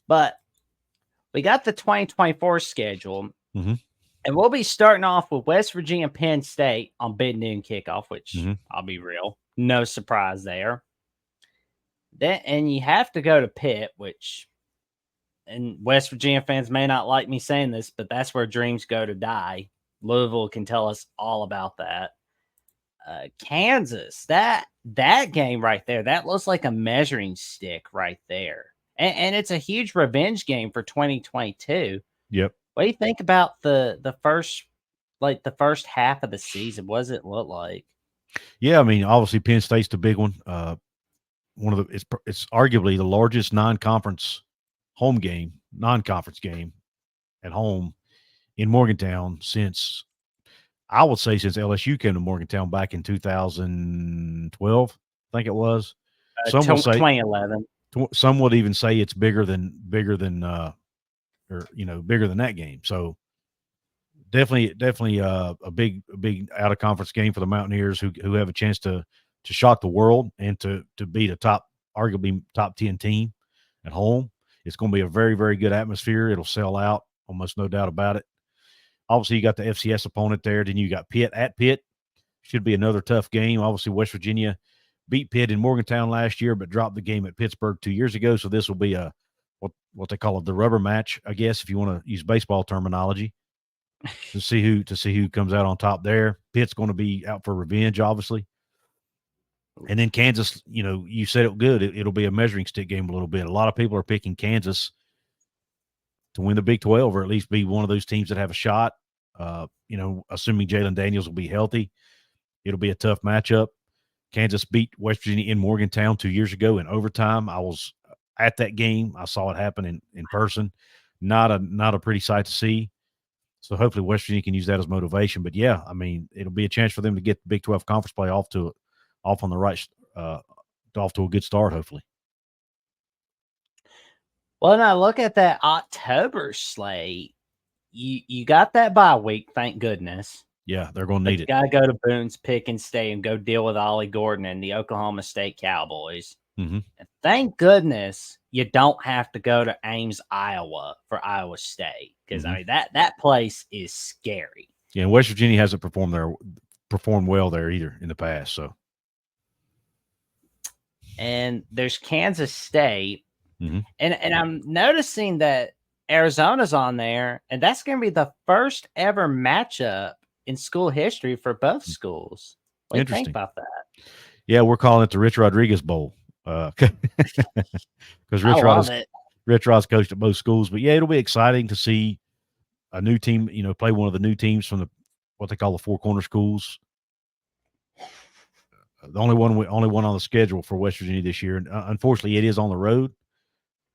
But we got the 2024 schedule, Mm-hmm. and we'll be starting off with West Virginia Penn State on big noon kickoff, which Mm-hmm. I'll be real, no surprise there. Then and you have to go to Pitt, which and West Virginia fans may not like me saying this, but that's where dreams go to die. Louisville can tell us all about that. Kansas, that game right there, that looks like a measuring stick right there, and it's a huge revenge game for 2022. Yep. What do you think about the first half of the season? What does it look like? Yeah, I mean, obviously Penn State's the big one. One of the it's arguably the largest non-conference game at home in Morgantown since I would say since LSU came to Morgantown back in 2012, I think it was. Some will say 2011. some would even say it's bigger than bigger than that game. So definitely a big out of conference game for the Mountaineers who have a chance to shock the world and to beat a arguably top 10 team at home. It's going to be a very, very good atmosphere. It'll sell out, almost no doubt about it. Obviously, you got the FCS opponent there. Then you got Pitt at Pitt. Should be another tough game. Obviously, West Virginia beat Pitt in Morgantown last year, but dropped the game at Pittsburgh 2 years ago. So this will be what they call the rubber match, I guess, if you want to use baseball terminology, to see who comes out on top there. Pitt's going to be out for revenge, obviously. And then Kansas, you said it good. It'll be a measuring stick game a little bit. A lot of people are picking Kansas to win the Big 12 or at least be one of those teams that have a shot. Assuming Jalen Daniels will be healthy, it'll be a tough matchup. Kansas beat West Virginia in Morgantown 2 years ago in overtime. I was at that game. I saw it happen in person. Not a pretty sight to see. So hopefully West Virginia can use that as motivation. But yeah, I mean, it'll be a chance for them to get the Big 12 conference play off on the right, off to a good start. Hopefully. Well, now look at that October slate. You got that bye week, thank goodness. Yeah, they're going to But need you it. got to go to Boone's Pick and Stay and go deal with Ollie Gordon and the Oklahoma State Cowboys. Mm-hmm. And thank goodness you don't have to go to Ames, Iowa for Iowa State because Mm-hmm. I mean that place is scary. Yeah, and West Virginia hasn't performed well there either in the past. So. And there's Kansas State, Mm-hmm. and I'm noticing that Arizona's on there, and that's going to be the first ever matchup in school history for both schools. What do you think Interesting. about that? Yeah, we're calling it the Rich Rodriguez Bowl because I love it. Rich Rod's coached at both schools. But yeah, it'll be exciting to see a new team, play one of the new teams from what they call the Four Corner Schools. The only one on the schedule for West Virginia this year. And unfortunately, it is on the road,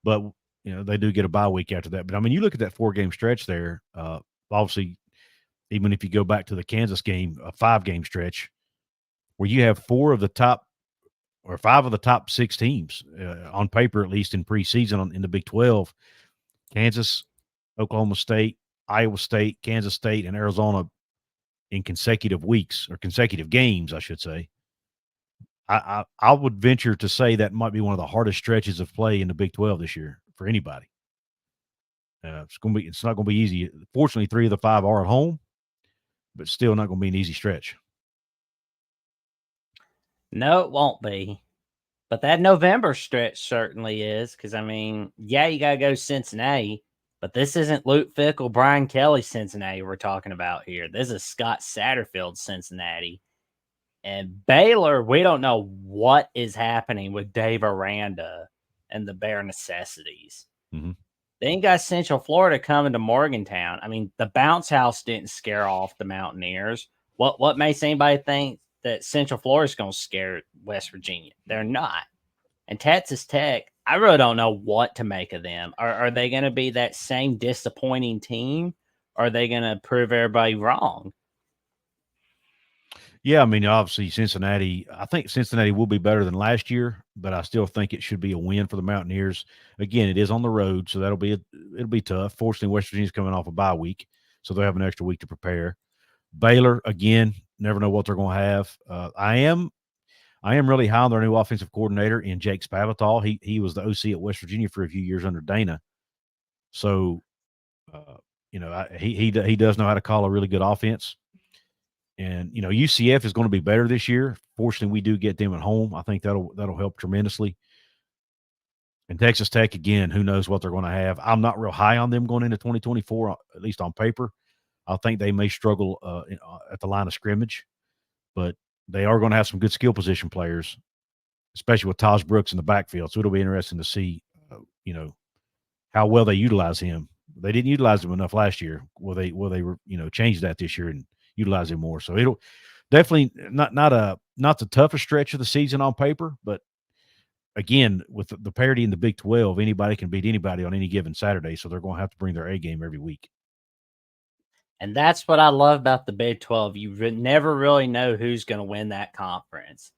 but they do get a bye week after that. But I mean, you look at that 4-game stretch there. Obviously, even if you go back to the Kansas game, a 5-game stretch where you have 5 of the top 6 teams on paper, at least in preseason in the Big 12, Kansas, Oklahoma State, Iowa State, Kansas State, and Arizona in consecutive weeks or consecutive games, I should say. I would venture to say that might be one of the hardest stretches of play in the Big 12 this year for anybody. It's not going to be easy. Fortunately, 3 of the 5 are at home, but still not going to be an easy stretch. No, it won't be. But that November stretch certainly is because, I mean, yeah, you got to go to Cincinnati, but this isn't Luke Fickell, Brian Kelly Cincinnati we're talking about here. This is Scott Satterfield Cincinnati. And Baylor, we don't know what is happening with Dave Aranda and the bare necessities. Mm-hmm. Then you got Central Florida coming to Morgantown. I mean, the bounce house didn't scare off the Mountaineers. What makes anybody think that Central Florida is going to scare West Virginia? They're not. And Texas Tech, I really don't know what to make of them. Are they going to be that same disappointing team? Or are they going to prove everybody wrong? Yeah, I mean, obviously I think Cincinnati will be better than last year, but I still think it should be a win for the Mountaineers. Again, it is on the road, so it'll be tough. Fortunately, West Virginia's coming off a bye week, so they'll have an extra week to prepare. Baylor, again, never know what they're going to have. I am really high on their new offensive coordinator in Jake Spavital. He was the OC at West Virginia for a few years under Dana. So, he does know how to call a really good offense. And UCF is going to be better this year. Fortunately, we do get them at home. I think that'll help tremendously. And Texas Tech, again, who knows what they're going to have. I'm not real high on them going into 2024, at least on paper. I think they may struggle at the line of scrimmage, but they are going to have some good skill position players, especially with Taj Brooks in the backfield. So it'll be interesting to see, how well they utilize him. They didn't utilize him enough last year. Will they change that this year and utilize him more? So it'll definitely not the toughest stretch of the season on paper, but again, with the parity in the Big 12, anybody can beat anybody on any given Saturday. So they're going to have to bring their A game every week. And that's what I love about the Big 12. You never really know who's going to win that conference.